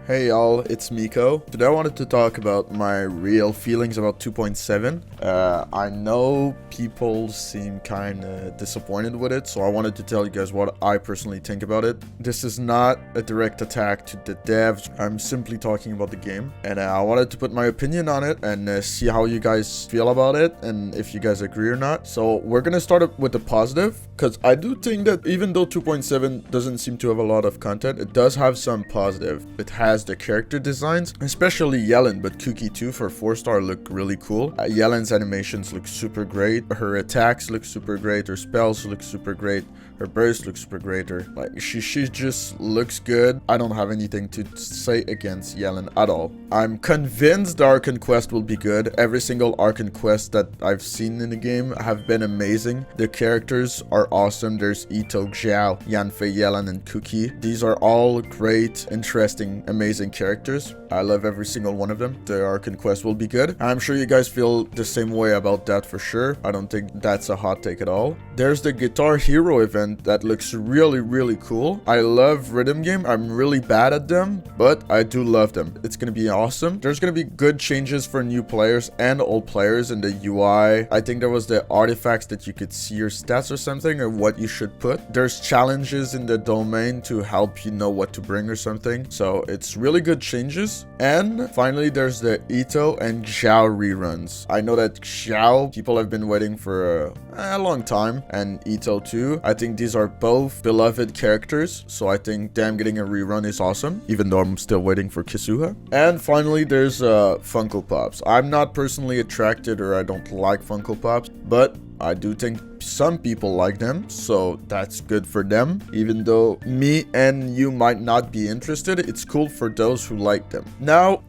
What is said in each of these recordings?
Hey y'all, it's Miko. Today I wanted to talk about my real feelings about 2.7. I know people seem kind of disappointed with it, so I wanted to tell you guys what I personally think about it. This is not a direct attack to the devs. I'm simply talking about the game, and I wanted to put my opinion on it and see how you guys feel about it and if you guys agree or not. So we're gonna start up with the positive, because I do think that even though 2.7 doesn't seem to have a lot of content, it does have some positive. It has the character designs, especially Yellen, but Cookie too for 4-star look really cool. Yellen's animations look super great. Her attacks look super great. Her spells look super great. Her burst looks super great. She just looks good. I don't have anything to say against Yellen at all. I'm convinced the Archon Quest will be good. Every single Archon Quest that I've seen in the game have been amazing. The characters are awesome. There's Ito, Xiao, Yanfei, Yellen, and Cookie. These are all great, interesting, amazing characters. I love every single one of them. The Archon Quest will be good. I'm sure you guys feel the same way about that for sure. I don't think that's a hot take at all. There's the Guitar Hero event that looks really cool. I love rhythm game. I'm really bad at them, but I do love them. It's gonna be awesome. There's gonna be good changes for new players and old players in the UI. I think there was the artifacts that you could see your stats or something, or what you should put. There's challenges in the domain to help you know what to bring or something. So it's really good changes. And finally, there's the Ito and Xiao reruns. I know that Xiao, people have been waiting for a long time, and Ito too. I think these are both beloved characters, so I think them getting a rerun is awesome, even though I'm still waiting for Kisuha. And finally, there's Funko Pops. I'm not personally attracted, or I don't like Funko Pops, but I do think some people like them, so that's good for them. Even though me and you might not be interested, it's cool for those who like them. Now,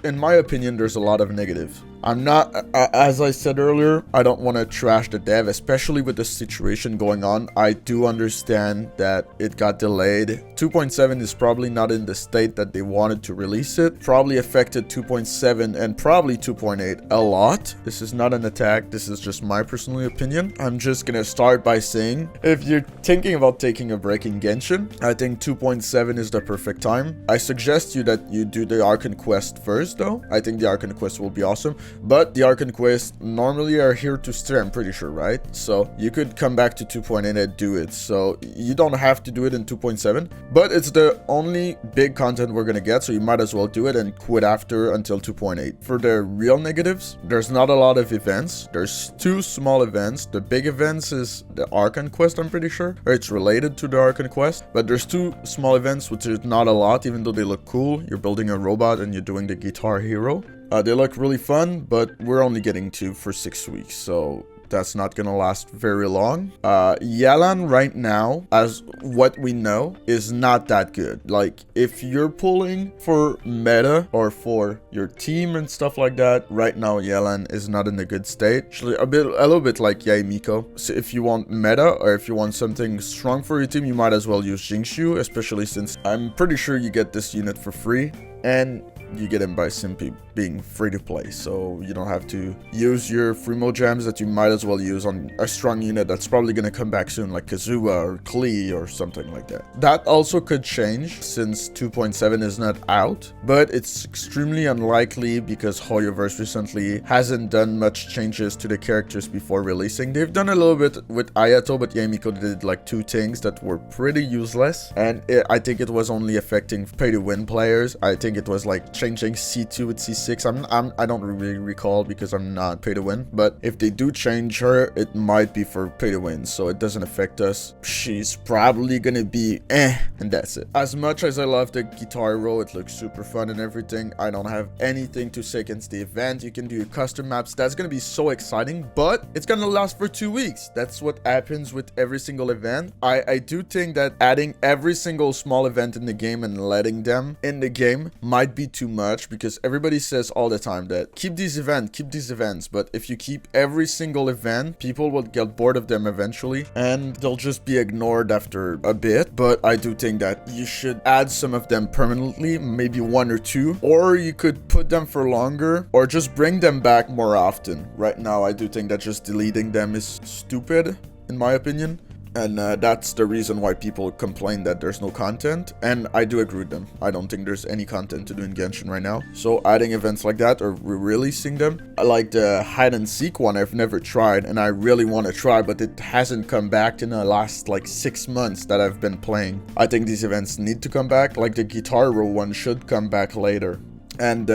in my opinion, there's a lot of negative. I'm not, as I said earlier, I don't want to trash the dev, especially with the situation going on. I do understand that it got delayed. 2.7 is probably not in the state that they wanted to release it. Probably affected 2.7 and probably 2.8 a lot. This is not an attack. This is just my personal opinion. I'm just gonna start by saying, if you're thinking about taking a break in Genshin, I think 2.7 is the perfect time. I suggest you that you do the Archon Quest first, though. I think the Archon Quest will be awesome. But the Archon Quest normally are here to stay, I'm pretty sure, right? So you could come back to 2.8 and do it. So you don't have to do it in 2.7, but it's the only big content we're gonna get, so you might as well do it and quit after until 2.8. For the real negatives, there's not a lot of events. There's 2 small events. The big events is the Archon Quest, I'm pretty sure, or it's related to the Archon Quest, but there's 2 small events, which is not a lot, even though they look cool. You're building a robot and you're doing the Guitar Hero. They look really fun, but we're only getting 2 for 6 weeks, so that's not gonna last very long. Yalan right now, as what we know, is not that good. Like, if you're pulling for meta or for your team and stuff like that, right now Yalan is not in a good state. Actually, a little bit like Miko. So if you want meta, or if you want something strong for your team, you might as well use Jingshu, especially since I'm pretty sure you get this unit for free, and you get him by simply being free to play, so you don't have to use your free mo gems that you might as well use on a strong unit that's probably going to come back soon, like Kazuha or Klee or something like that. That also could change since 2.7 is not out, but it's extremely unlikely because Hoyoverse recently hasn't done much changes to the characters before releasing. They've done a little bit with Ayato, but Yamiko did like 2 things that were pretty useless, and I think it was only affecting pay-to-win players. I think it was like changing C2 with C6. I don't really recall because I'm not pay to win, but if they do change her, it might be for pay to win, so it doesn't affect us. She's probably gonna be and that's it. As much as I love the Guitar Hero, it looks super fun and everything, I don't have anything to say against the event. You can do your custom maps. That's gonna be so exciting, but it's gonna last for 2 weeks. That's what happens with every single event. I do think that adding every single small event in the game and letting them in the game might be too much, because everybody says all the time that keep these events, but if you keep every single event, people will get bored of them eventually and they'll just be ignored after a bit. But I do think that you should add some of them permanently, maybe 1 or 2, or you could put them for longer, or just bring them back more often. Right now, I do think that just deleting them is stupid, in my opinion. And that's the reason why people complain that there's no content. And I do agree with them. I don't think there's any content to do in Genshin right now. So adding events like that or re-releasing them. I like the hide and seek one. I've never tried and I really want to try, but it hasn't come back in the last like 6 months that I've been playing. I think these events need to come back. Like the guitar row one should come back later. And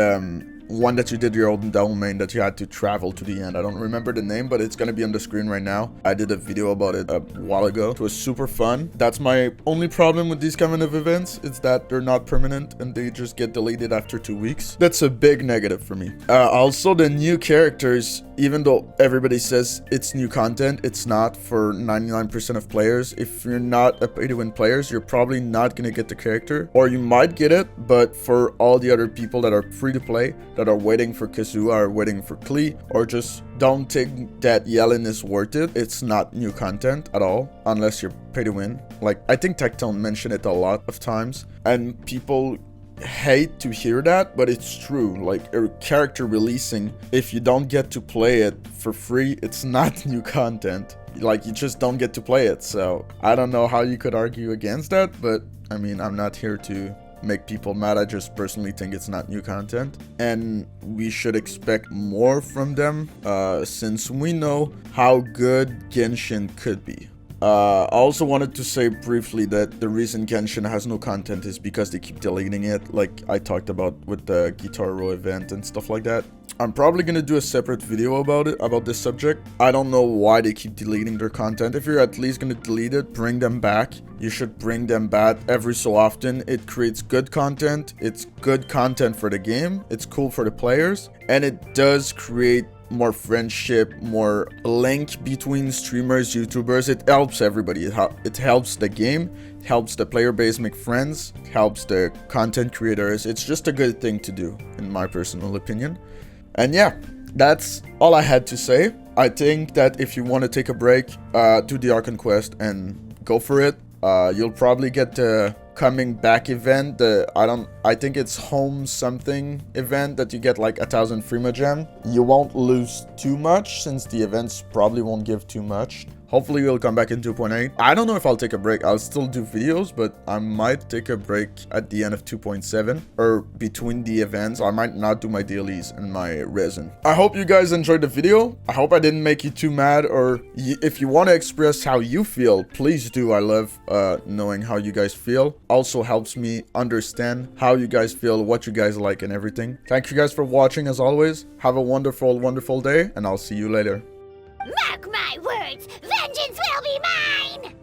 one that you did your own domain that you had to travel to the end. I don't remember the name, but it's gonna be on the screen right now. I did a video about it a while ago. It was super fun. That's my only problem with these kind of events. It's that they're not permanent and they just get deleted after 2 weeks. That's a big negative for me. Also, the new characters, even though everybody says it's new content, it's not for 99% of players. If you're not a pay-to-win players, you're probably not gonna get the character, or you might get it, but for all the other people that are free to play, that are waiting for Kazua or waiting for Klee, or just don't think that Yellen is worth it, it's not new content at all, unless you're pay to win. Like, I think Tectone mentioned it a lot of times, and people hate to hear that, but it's true. Like, a character releasing, if you don't get to play it for free, it's not new content. Like, you just don't get to play it. So I don't know how you could argue against that, but I mean, I'm not here to make people mad. I just personally think it's not new content, and we should expect more from them since we know how good Genshin could be. I also wanted to say briefly that the reason Genshin has no content is because they keep deleting it, like I talked about with the Guitar Row event and stuff like that. I'm probably gonna do a separate video about it, about this subject. I don't know why they keep deleting their content. If you're at least gonna delete it, bring them back. You should bring them back every so often. It creates good content. It's good content for the game. It's cool for the players. And it does create more friendship, more link between streamers, YouTubers. It helps everybody. It helps the game, it helps the player base make friends, it helps the content creators. It's just a good thing to do, in my personal opinion. And yeah, that's all I had to say. I think that if you want to take a break, do the Archon quest and go for it. You'll probably get the coming back event, I think it's home something event that you get like 1,000 Frima gem. You won't lose too much since the events probably won't give too much. Hopefully we'll come back in 2.8. I don't know if I'll take a break. I'll still do videos, but I might take a break at the end of 2.7 or between the events. I might not do my dailies and my resin. I hope you guys enjoyed the video. I hope I didn't make you too mad, or if you want to express how you feel, please do. I love knowing how you guys feel. Also helps me understand how you guys feel, what you guys like and everything. Thank you guys for watching as always. Have a wonderful, wonderful day, and I'll see you later. Mark my words, vengeance will be mine!